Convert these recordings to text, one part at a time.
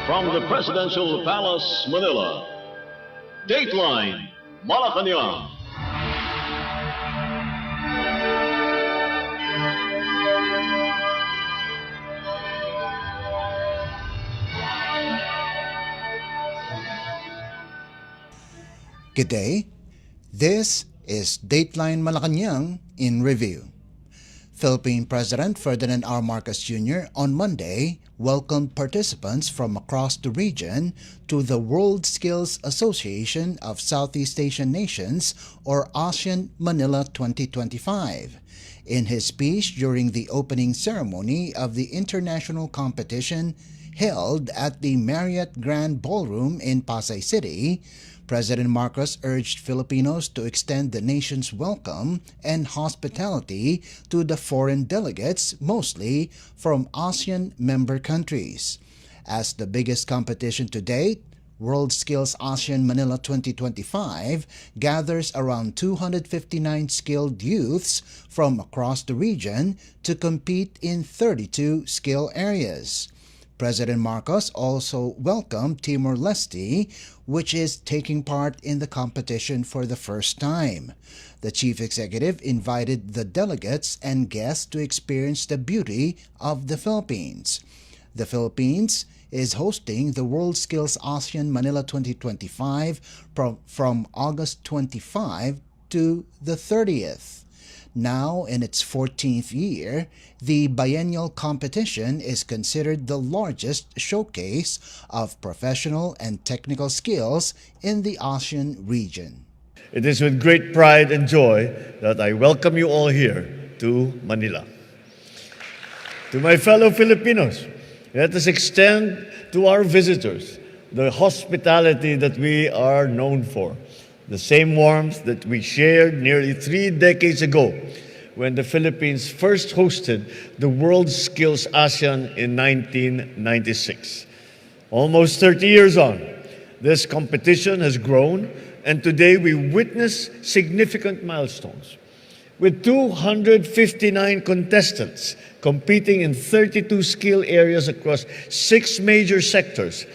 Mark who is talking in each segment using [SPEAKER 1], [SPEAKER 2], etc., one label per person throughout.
[SPEAKER 1] From the Presidential Palace, Manila, Dateline Malacañang.
[SPEAKER 2] Good day. This is Dateline Malacañang in review. Philippine President Ferdinand R. Marcos Jr. on Monday welcomed participants from across the region to the World Skills Association of Southeast Asian Nations, or ASEAN Manila 2025. In his speech during the opening ceremony of the international competition held at the Marriott Grand Ballroom in Pasay City, President Marcos urged Filipinos to extend the nation's welcome and hospitality to the foreign delegates, mostly from ASEAN member countries. As the biggest competition to date, World Skills ASEAN Manila 2025 gathers around 259 skilled youths from across the region to compete in 32 skill areas. President Marcos also welcomed Timor-Leste, which is taking part in the competition for the first time. The chief executive invited the delegates and guests to experience the beauty of the Philippines. The Philippines is hosting the World Skills ASEAN Manila 2025 from August 25 to the 30th. Now in its 14th year, the biennial competition is considered the largest showcase of professional and technical skills in the ASEAN region.
[SPEAKER 3] It is with great pride and joy that I welcome you all here to Manila. To my fellow Filipinos, let us extend to our visitors the hospitality that we are known for. The same warmth that we shared nearly 3 decades ago when the Philippines first hosted the World Skills ASEAN in 1996. Almost 30 years on, this competition has grown, and today we witness significant milestones. With 259 contestants competing in 32 skill areas across 6 major sectors,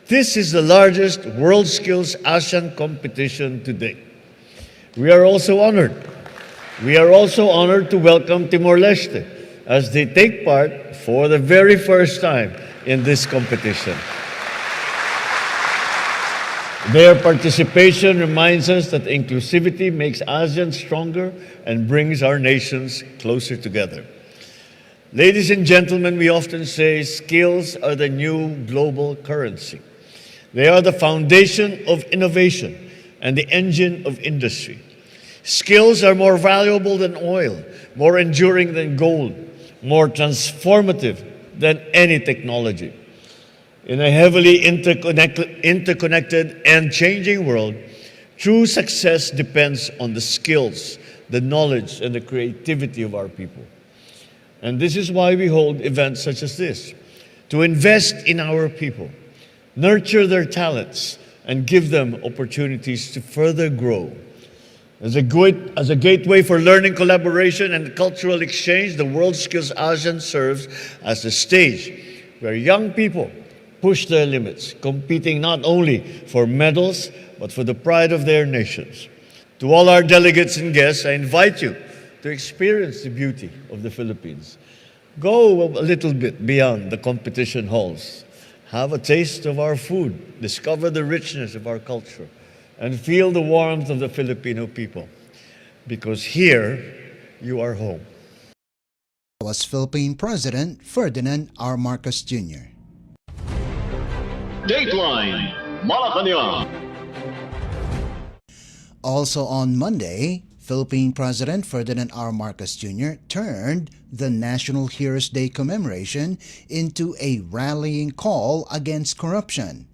[SPEAKER 3] this is the largest World Skills ASEAN competition to date. We are also honored to welcome Timor-Leste as they take part for the very first time in this competition. Their participation reminds us that inclusivity makes ASEAN stronger and brings our nations closer together. Ladies and gentlemen, we often say skills are the new global currency. They are the foundation of innovation and the engine of industry. Skills are more valuable than oil, more enduring than gold, more transformative than any technology. In a heavily interconnected and changing world, true success depends on the skills, the knowledge, and the creativity of our people. And this is why we hold events such as this, to invest in our people, nurture their talents, and give them opportunities to further grow. As a gateway for learning, collaboration, and cultural exchange, the World Skills ASEAN serves as a stage where young people push their limits, competing not only for medals, but for the pride of their nations. To all our delegates and guests, I invite you to experience the beauty of the Philippines. Go a little bit beyond the competition halls. Have a taste of our food, discover the richness of our culture, and feel the warmth of the Filipino people. Because here, you are home.
[SPEAKER 2] Was Philippine President Ferdinand R. Marcos Jr.
[SPEAKER 1] Dateline Malacañang.
[SPEAKER 2] Also on Monday, Philippine President Ferdinand R. Marcos Jr. turned the National Heroes Day commemoration into a rallying call against corruption,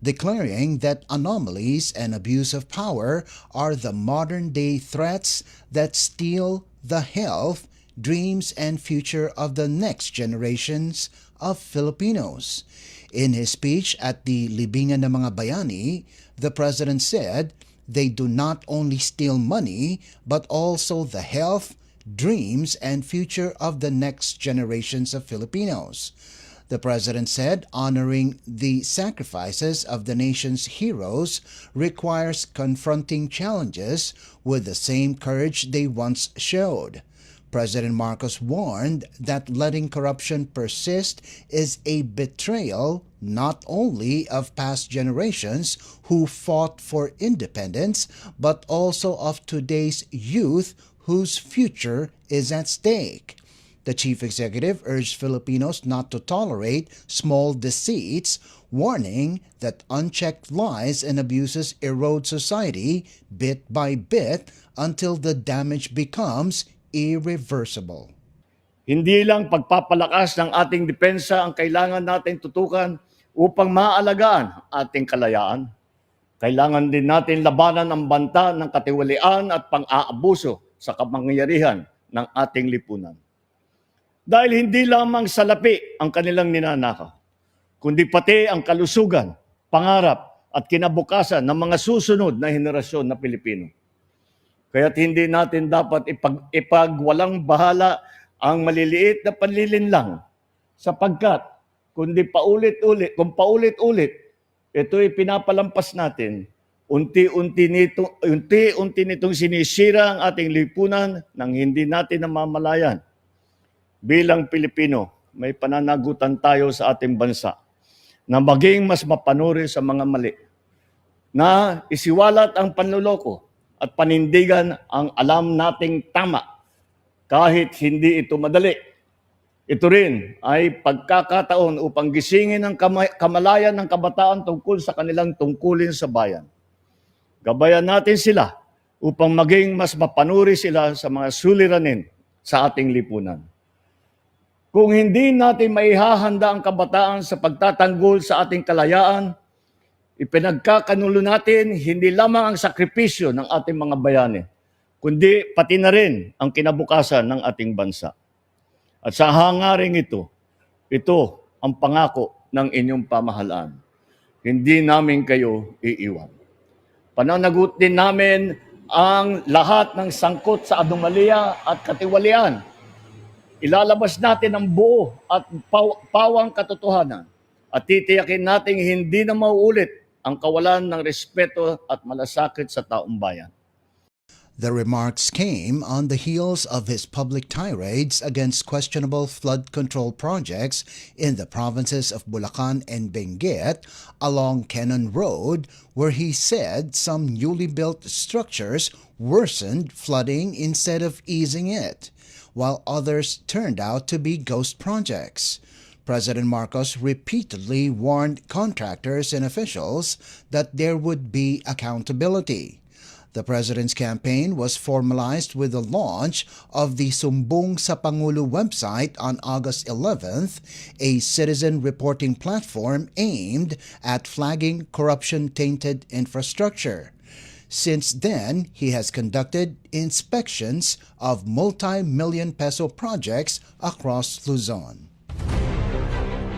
[SPEAKER 2] declaring that anomalies and abuse of power are the modern-day threats that steal the health, dreams, and future of the next generations of Filipinos. In his speech at the Libingan ng mga Bayani, the President said they do not only steal money, but also the health, dreams, and future of the next generations of Filipinos. The president said honoring the sacrifices of the nation's heroes requires confronting challenges with the same courage they once showed. President Marcos warned that letting corruption persist is a betrayal not only of past generations who fought for independence, but also of today's youth whose future is at stake. The chief executive urged Filipinos not to tolerate small deceits, warning that unchecked lies and abuses erode society bit by bit until the damage becomes irreversible.
[SPEAKER 3] Hindi lang pagpapalakas ng ating depensa ang kailangan nating tutukan upang maalagaan ating kalayaan. Kailangan din natin labanan ang banta ng katiwalian at pang-aabuso sa kapangyarihan ng ating lipunan. Dahil hindi lamang salapi ang kanilang ninanakaw, kundi pati ang kalusugan, pangarap at kinabukasan ng mga susunod na henerasyon na Pilipino. Kaya't hindi natin dapat ipagwalang bahala ang maliliit na panlilinlang sapagkat kung paulit-ulit, ito'y pinapalampas natin, unti-unti nitong sinisira ang ating lipunan nang hindi natin namamalayan. Bilang Pilipino, may pananagutan tayo sa ating bansa na maging mas mapanuri sa mga mali, na isiwalat ang panluloko at panindigan ang alam nating tama kahit hindi ito madali. Ito rin ay pagkakataon upang gisingin ang kamalayan ng kabataan tungkol sa kanilang tungkulin sa bayan. Gabayan natin sila upang maging mas mapanuri sila sa mga suliranin sa ating lipunan. Kung hindi natin maihahanda ang kabataan sa pagtatanggol sa ating kalayaan, ipinagkakanulo natin hindi lamang ang sakripisyo ng ating mga bayani, kundi pati na rin ang kinabukasan ng ating bansa. At sa hangaring ito ang pangako ng inyong pamahalaan. Hindi namin kayo iiwan. Pananagutin namin ang lahat ng sangkot sa anomalya at katiwalian. Ilalabas natin ang buo at pawang katotohanan at titiyakin nating hindi na mauulit ang kawalan ng respeto at malasakit sa taong bayan.
[SPEAKER 2] The remarks came on the heels of his public tirades against questionable flood control projects in the provinces of Bulacan and Benguet along Quezon Road, where he said some newly built structures worsened flooding instead of easing it, while others turned out to be ghost projects. President Marcos repeatedly warned contractors and officials that there would be accountability. The president's campaign was formalized with the launch of the Sumbong sa Pangulo website on August 11th, a citizen reporting platform aimed at flagging corruption-tainted infrastructure. Since then, he has conducted inspections of multi-million peso projects across Luzon.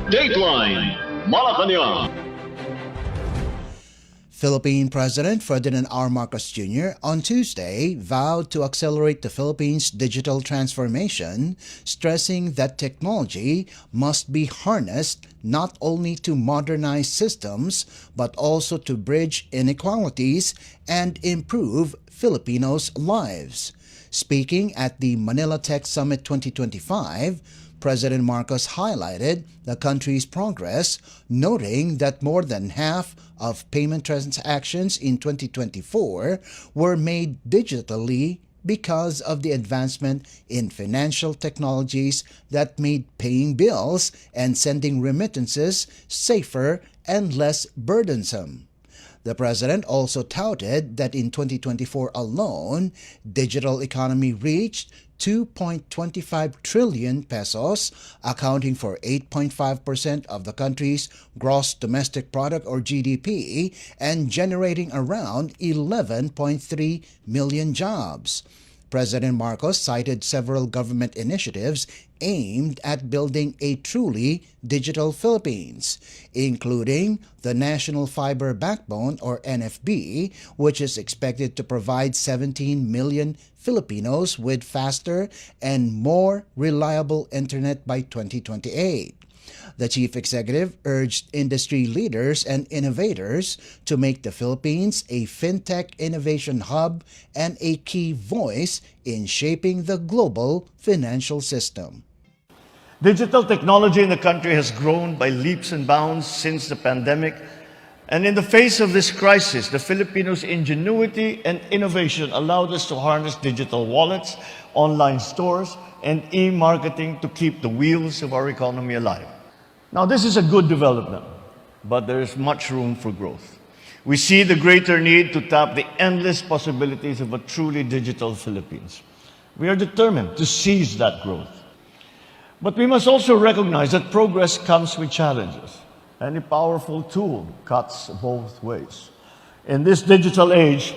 [SPEAKER 1] Dateline Malacañang.
[SPEAKER 2] Philippine President Ferdinand R. Marcos Jr. on Tuesday vowed to accelerate the Philippines' digital transformation, stressing that technology must be harnessed not only to modernize systems but also to bridge inequalities and improve Filipinos' lives. Speaking at the Manila Tech Summit 2025, President Marcos highlighted the country's progress, noting that more than half of payment transactions in 2024 were made digitally because of the advancement in financial technologies that made paying bills and sending remittances safer and less burdensome. The president also touted that in 2024 alone, digital economy reached 2.25 trillion pesos, accounting for 8.5% of the country's gross domestic product or GDP and generating around 11.3 million jobs. President Marcos cited several government initiatives aimed at building a truly digital Philippines, including the National Fiber Backbone or NFB, which is expected to provide 17 million Filipinos with faster and more reliable internet by 2028. The chief executive urged industry leaders and innovators to make the Philippines a fintech innovation hub and a key voice in shaping the global financial system.
[SPEAKER 3] Digital technology in the country has grown by leaps and bounds since the pandemic. And in the face of this crisis, the Filipinos' ingenuity and innovation allowed us to harness digital wallets, online stores, and e-marketing to keep the wheels of our economy alive. Now, this is a good development, but there is much room for growth. We see the greater need to tap the endless possibilities of a truly digital Philippines. We are determined to seize that growth. But we must also recognize that progress comes with challenges. Any powerful tool cuts both ways. In this digital age,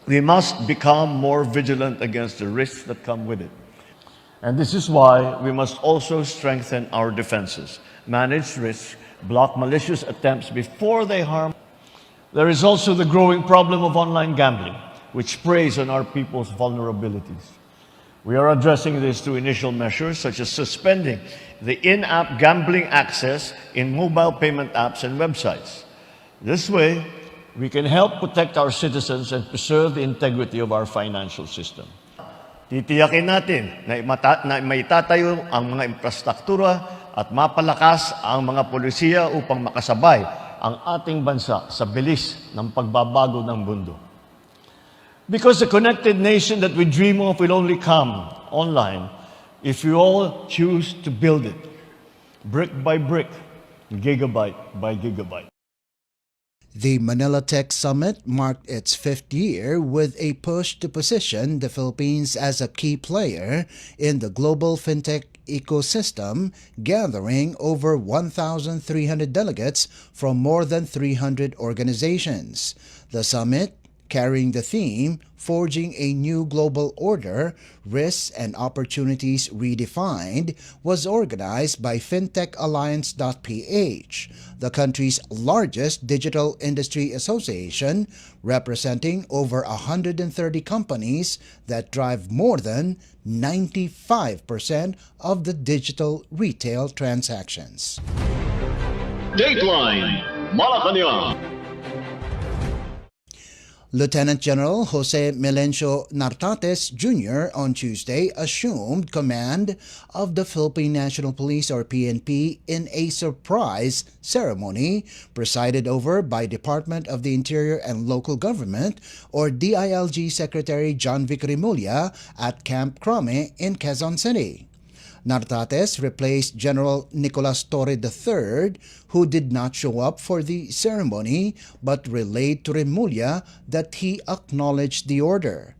[SPEAKER 3] we must become more vigilant against the risks that come with it. And this is why we must also strengthen our defenses, manage risks, block malicious attempts before they harm. There is also the growing problem of online gambling, which preys on our people's vulnerabilities. We are addressing this through initial measures such as suspending the in-app gambling access in mobile payment apps and websites. This way, we can help protect our citizens and preserve the integrity of our financial system. Titiyakin natin na maitatayo ang mga infrastruktura at mapalakas ang mga polisiya upang makasabay ang ating bansa sa bilis ng pagbabago ng mundo. Because the connected nation that we dream of will only come online if we all choose to build it, brick by brick, gigabyte by gigabyte.
[SPEAKER 2] The Manila Tech Summit marked its fifth year with a push to position the Philippines as a key player in the global fintech ecosystem, gathering over 1,300 delegates from more than 300 organizations. The summit, carrying the theme Forging a New Global Order, Risks and Opportunities Redefined, was organized by FintechAlliance.ph, the country's largest digital industry association, representing over 130 companies that drive more than 95% of the digital retail transactions.
[SPEAKER 1] Dateline Malacañang.
[SPEAKER 2] Lieutenant General Jose Melencio Nartates Jr. on Tuesday assumed command of the Philippine National Police or PNP in a surprise ceremony presided over by Department of the Interior and Local Government or DILG Secretary John Vic Remulla at Camp Crame in Quezon City. Nartates replaced General Nicolas Torre III, who did not show up for the ceremony but relayed to Remulla that he acknowledged the order.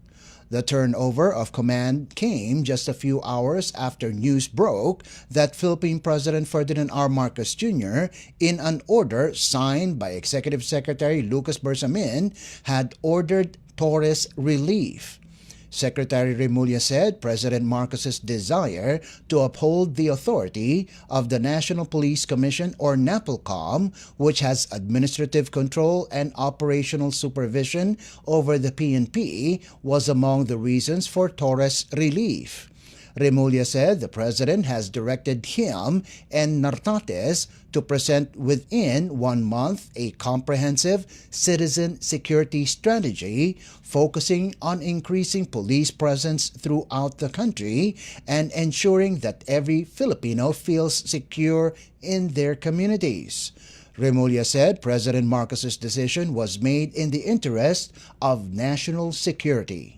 [SPEAKER 2] The turnover of command came just a few hours after news broke that Philippine President Ferdinand R. Marcos Jr., in an order signed by Executive Secretary Lucas Bersamin, had ordered Torres relief. Secretary Remulla said President Marcos's desire to uphold the authority of the National Police Commission or NAPOLCOM, which has administrative control and operational supervision over the PNP, was among the reasons for Torres' relief. Remulla said the President has directed him and Nartates to present within 1 month a comprehensive citizen security strategy focusing on increasing police presence throughout the country and ensuring that every Filipino feels secure in their communities. Remulla said President Marcos's decision was made in the interest of national security.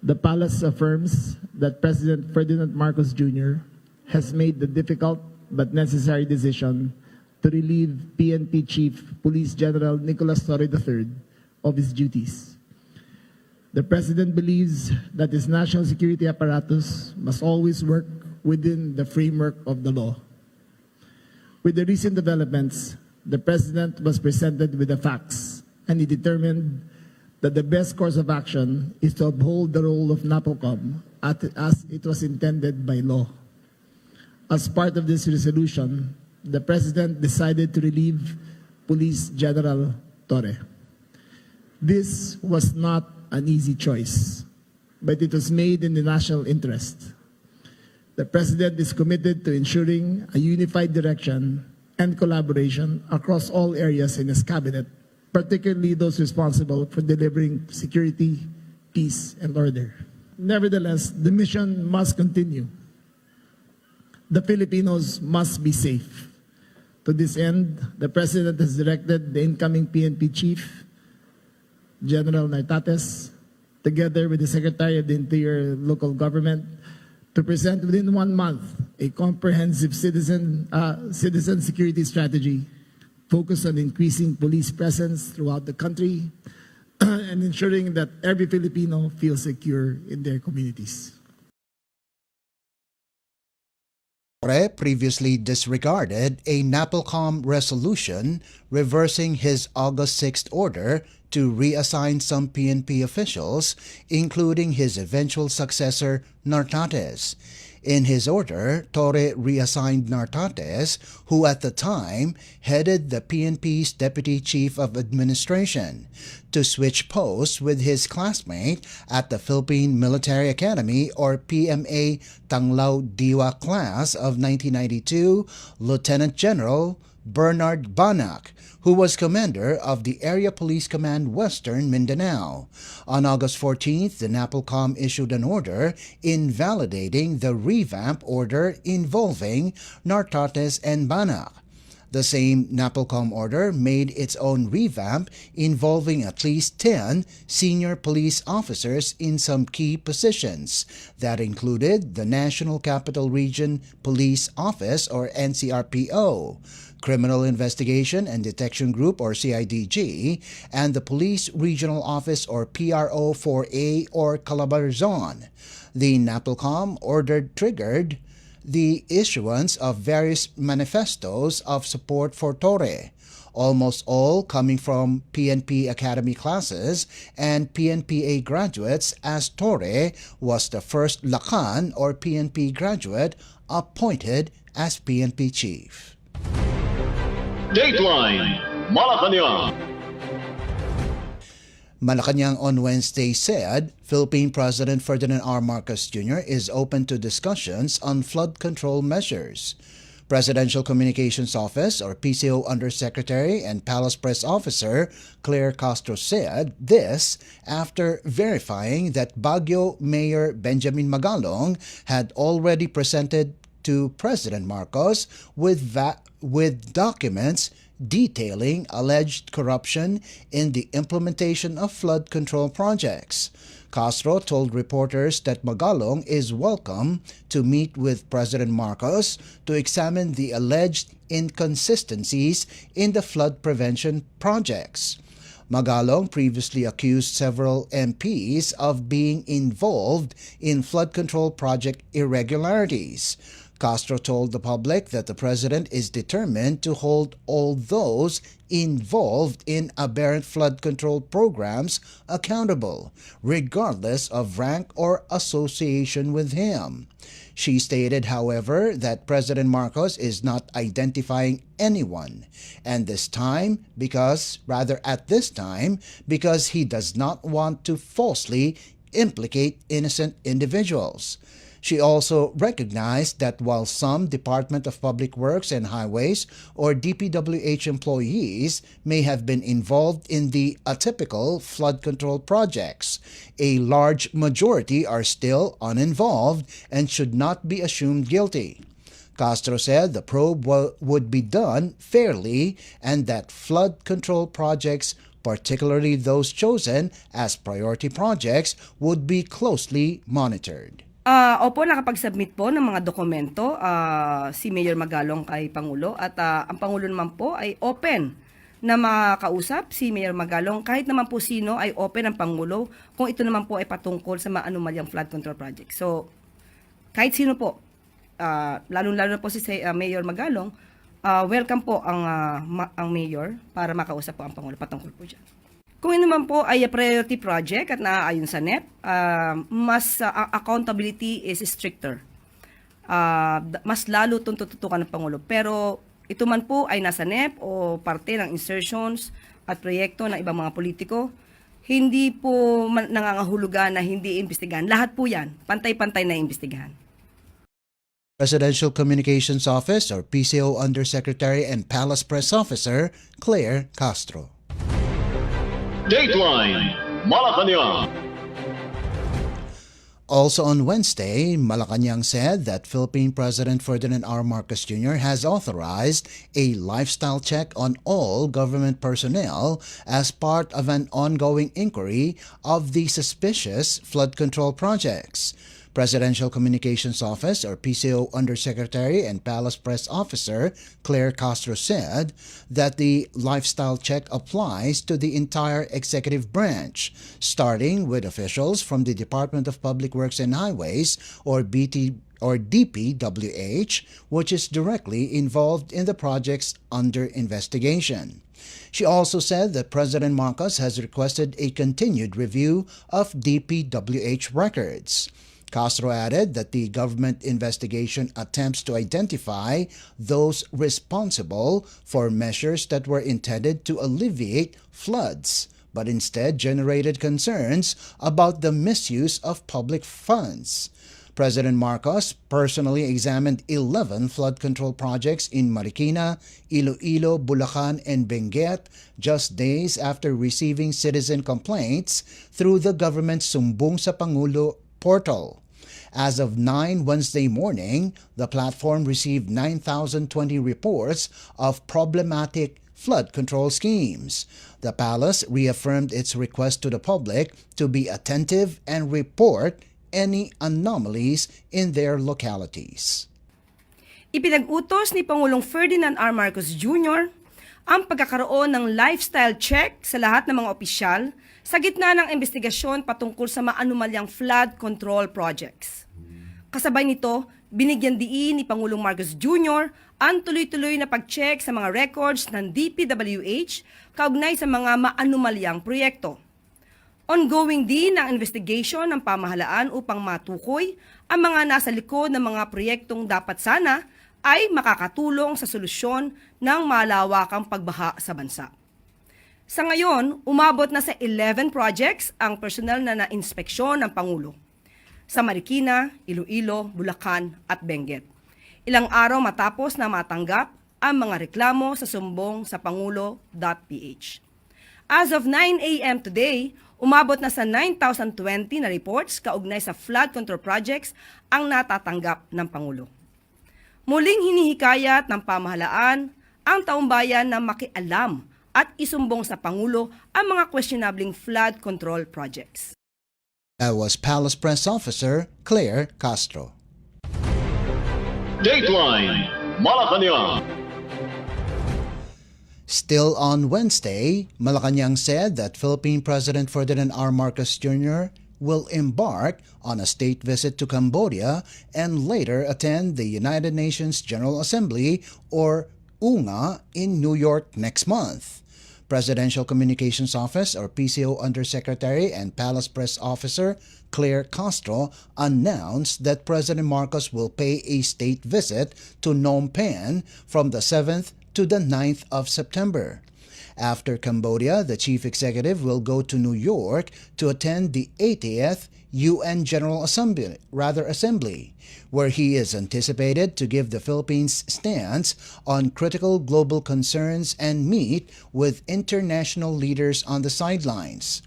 [SPEAKER 4] The palace affirms that President Ferdinand Marcos Jr. has made the difficult but necessary decision to relieve PNP Chief Police General Nicolas Torre III of his duties. The President believes that his national security apparatus must always work within the framework of the law. With the recent developments, the President was presented with the facts, and he determined that the best course of action is to uphold the role of NAPOCOM as it was intended by law. As part of this resolution, the President decided to relieve Police General Torre. This was not an easy choice, but it was made in the national interest. The President is committed to ensuring a unified direction and collaboration across all areas in his cabinet, particularly those responsible for delivering security, peace, and order. Nevertheless, the mission must continue. The Filipinos must be safe. To this end, the President has directed the incoming PNP Chief, General Nartates, together with the Secretary of the Interior Local Government, to present within 1 month a comprehensive citizen security strategy focused on increasing police presence throughout the country and ensuring that every Filipino feels secure in their communities.
[SPEAKER 2] Torre previously disregarded a NAPOLCOM resolution reversing his August 6th order to reassign some PNP officials, including his eventual successor, Nartates. In his order, Torre reassigned Nartates, who at the time headed the PNP's Deputy Chief of Administration, to switch posts with his classmate at the Philippine Military Academy or PMA Tanglao Diwa class of 1992, Lieutenant General Bernard Banac, who was commander of the Area Police Command Western Mindanao. On August 14th, the NAPOLCOM issued an order invalidating the revamp order involving Nartates and Banac. The same NAPOLCOM order made its own revamp involving at least 10 senior police officers in some key positions. That included the National Capital Region Police Office or NCRPO, Criminal Investigation and Detection Group or CIDG, and the Police Regional Office or PRO-4A or Calabarzon. The NAPOLCOM order triggered the issuance of various manifestos of support for Torre, almost all coming from PNP Academy classes and PNPA graduates, as Torre was the first Lakan or PNP graduate appointed as PNP chief.
[SPEAKER 1] Dateline Malacañang.
[SPEAKER 2] Malacañang on Wednesday said Philippine President Ferdinand R. Marcos Jr. is open to discussions on flood control measures. Presidential Communications Office or PCO Undersecretary and Palace Press Officer Claire Castro said this after verifying that Baguio Mayor Benjamin Magalong had already presented to President Marcos with documents detailing alleged corruption in the implementation of flood control projects. Castro told reporters that Magalong is welcome to meet with President Marcos to examine the alleged inconsistencies in the flood prevention projects. Magalong previously accused several MPs of being involved in flood control project irregularities. Castro told the public that the president is determined to hold all those involved in aberrant flood control programs accountable, regardless of rank or association with him. She stated, however, that President Marcos is not identifying anyone, and at this time because he does not want to falsely implicate innocent individuals. She also recognized that while some Department of Public Works and Highways or DPWH employees may have been involved in the atypical flood control projects, a large majority are still uninvolved and should not be assumed guilty. Castro said the probe would be done fairly and that flood control projects, particularly those chosen as priority projects, would be closely monitored.
[SPEAKER 5] Opo, nakapag-submit po ng mga dokumento si Mayor Magalong kay Pangulo at ang Pangulo naman po ay open na makausap si Mayor Magalong. Kahit naman po sino ay open ang Pangulo kung ito naman po ay patungkol sa mga anomalyang flood control project. So, kahit sino po, lalo-lalo na po si Mayor Magalong, welcome po ang Mayor para makausap po ang Pangulo patungkol po dyan. Kung ito naman po ay a priority project at naaayon sa NEP, mas accountability is stricter. Mas lalo itong tututukan ng Pangulo. Pero ito man po ay nasa NEP o parte ng insertions at proyekto ng ibang mga politiko, hindi po nangangahulugan na hindi imbestigahan. Lahat po yan, pantay-pantay na imbestigahan.
[SPEAKER 2] Presidential Communications Office or PCO Undersecretary and Palace Press Officer Claire Castro.
[SPEAKER 1] Dateline Malacañang.
[SPEAKER 2] Also on Wednesday, Malacañang said that Philippine President Ferdinand R. Marcos Jr. has authorized a lifestyle check on all government personnel as part of an ongoing inquiry of the suspicious flood control projects. Presidential Communications Office or PCO Undersecretary and Palace Press Officer Claire Castro said that the lifestyle check applies to the entire executive branch, starting with officials from the Department of Public Works and Highways or DPWH, which is directly involved in the projects under investigation. She also said that President Marcos has requested a continued review of DPWH records. Castro added that the government investigation attempts to identify those responsible for measures that were intended to alleviate floods, but instead generated concerns about the misuse of public funds. President Marcos personally examined 11 flood control projects in Marikina, Iloilo, Bulacan, and Benguet just days after receiving citizen complaints through the government's Sumbong sa Pangulo portal. As of 9 Wednesday morning, the platform received 9,020 reports of problematic flood control schemes. The palace reaffirmed its request to the public to be attentive and report any anomalies in their localities.
[SPEAKER 5] Ipinag-utos ni Pangulong Ferdinand R. Marcos Jr. ang pagkakaroon ng lifestyle check sa lahat ng mga opisyal sa gitna ng investigasyon patungkol sa maanumalyang flood control projects. Kasabay nito, binigyan diin ni Pangulong Marcos Jr. ang tuloy-tuloy na pag-check sa mga records ng DPWH kaugnay sa mga maanumalyang proyekto. Ongoing din ang investigation ng pamahalaan upang matukoy ang mga nasa likod ng mga proyektong dapat sana ay makakatulong sa solusyon ng malawakang pagbaha sa bansa. Sa ngayon, umabot na sa 11 projects ang personal na na-inspeksyon ng Pangulo sa Marikina, Iloilo, Bulacan at Benguet. Ilang araw matapos na matanggap ang mga reklamo sa sumbong sa pangulo.ph. As of 9 a.m. today, umabot na sa 9,020 na reports kaugnay sa flood control projects ang natatanggap ng Pangulo. Muling hinihikayat ng pamahalaan ang taumbayan na makialam at isumbong sa Pangulo ang mga questionabling flood control projects.
[SPEAKER 2] That was Palace Press Officer Claire Castro.
[SPEAKER 1] Dateline Malacañang.
[SPEAKER 2] Still on Wednesday, Malacañang said that Philippine President Ferdinand R. Marcos Jr. will embark on a state visit to Cambodia and later attend the United Nations General Assembly or UNGA in New York next month. Presidential Communications Office or PCO Undersecretary and Palace Press Officer Claire Castro announced that President Marcos will pay a state visit to Phnom Penh from the 7th to the 9th of September. After Cambodia, the chief executive will go to New York to attend the 80th UN General Assembly, where he is anticipated to give the Philippines' stance on critical global concerns and meet with international leaders on the sidelines.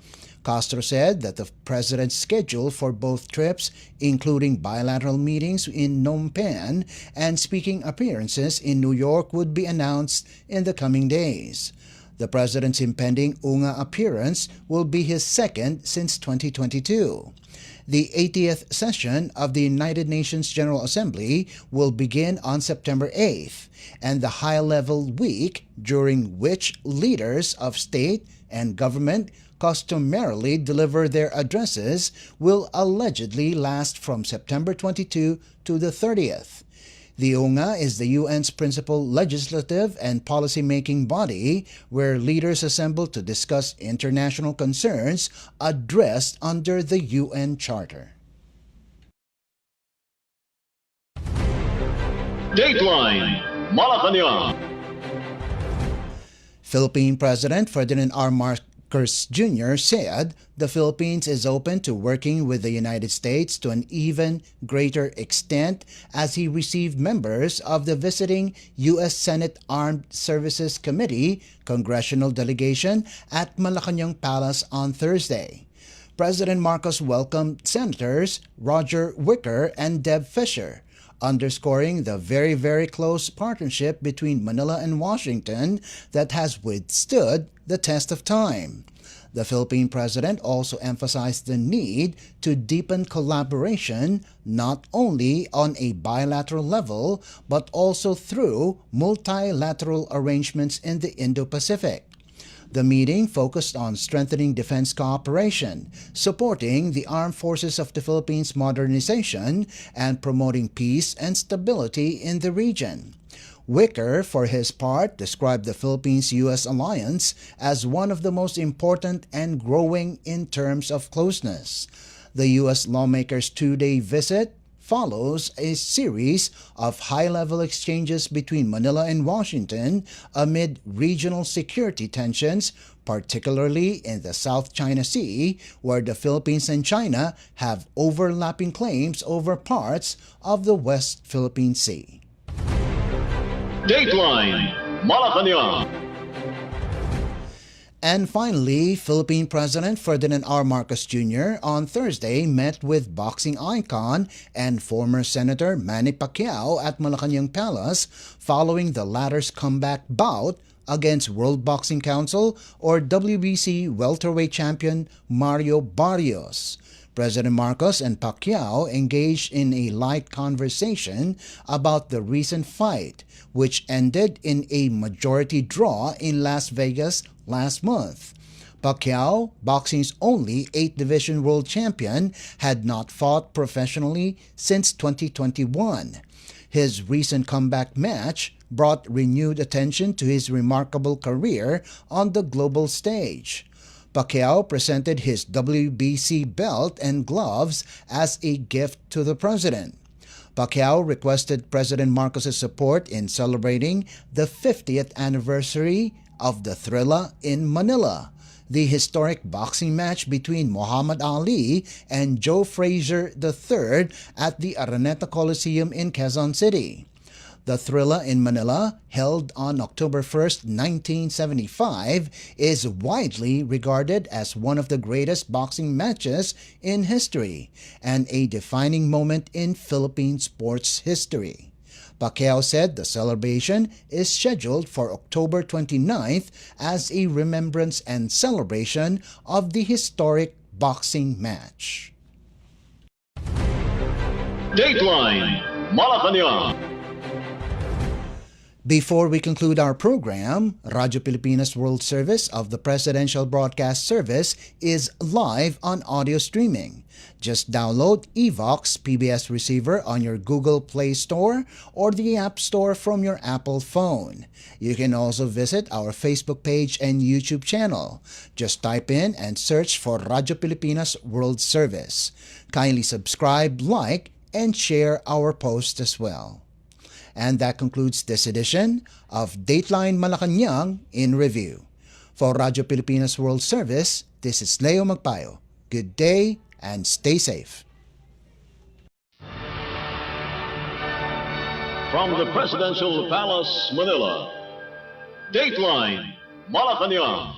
[SPEAKER 2] Castro said that the president's schedule for both trips, including bilateral meetings in Phnom Penh and speaking appearances in New York, would be announced in the coming days. The president's impending UNGA appearance will be his second since 2022. The 80th session of the United Nations General Assembly will begin on September 8th, and the high-level week during which leaders of state and government customarily deliver their addresses will allegedly last from September 22 to the 30th. The UNGA is the UN's principal legislative and policy-making body where leaders assemble to discuss international concerns addressed under the UN Charter.
[SPEAKER 1] Dateline Malacañang.
[SPEAKER 2] Philippine President Ferdinand R. Marcos Jr. said the Philippines is open to working with the United States to an even greater extent as he received members of the visiting U.S. Senate Armed Services Committee congressional delegation at Malacañang Palace on Thursday. President Marcos welcomed Senators Roger Wicker and Deb Fisher, underscoring the very close partnership between Manila and Washington that has withstood the test of time. The Philippine president also emphasized the need to deepen collaboration not only on a bilateral level but also through multilateral arrangements in the Indo-Pacific. The meeting focused on strengthening defense cooperation, supporting the armed forces of the Philippines' modernization, and promoting peace and stability in the region. Wicker, for his part, described the Philippines-U.S. alliance as one of the most important and growing in terms of closeness. The U.S. lawmakers' two-day visit follows a series of high-level exchanges between Manila and Washington amid regional security tensions, particularly in the South China Sea, where the Philippines and China have overlapping claims over parts of the West Philippine Sea.
[SPEAKER 1] Dateline Malacañang.
[SPEAKER 2] And finally, Philippine President Ferdinand R. Marcos Jr. on Thursday met with boxing icon and former Senator Manny Pacquiao at Malacañang Palace following the latter's comeback bout against World Boxing Council or WBC welterweight champion Mario Barrios. President Marcos and Pacquiao engaged in a light conversation about the recent fight, which ended in a majority draw in Las Vegas last month. Pacquiao, boxing's only 8-division world champion, had not fought professionally since 2021. His recent comeback match brought renewed attention to his remarkable career on the global stage. Pacquiao presented his WBC belt and gloves as a gift to the president. Pacquiao requested President Marcos' support in celebrating the 50th anniversary of the Thrilla in Manila, the historic boxing match between Muhammad Ali and Joe Frazier III at the Araneta Coliseum in Quezon City. The Thrilla in Manila, held on October 1, 1975, is widely regarded as one of the greatest boxing matches in history and a defining moment in Philippine sports history. Pacquiao said the celebration is scheduled for October 29th as a remembrance and celebration of the historic boxing match.
[SPEAKER 1] Dateline Malacañang.
[SPEAKER 2] Before we conclude our program, Radyo Pilipinas World Service of the Presidential Broadcast Service is live on audio streaming. Just download Evox PBS receiver on your Google Play Store or the App Store from your Apple phone. You can also visit our Facebook page and YouTube channel. Just type in and search for Radyo Pilipinas World Service. Kindly subscribe, like, and share our post as well. And that concludes this edition of Dateline Malacañang in Review. For Radyo Pilipinas World Service, this is Leo Magpayo. Good day and stay safe.
[SPEAKER 1] From the Presidential Palace, Manila, Dateline Malacañang.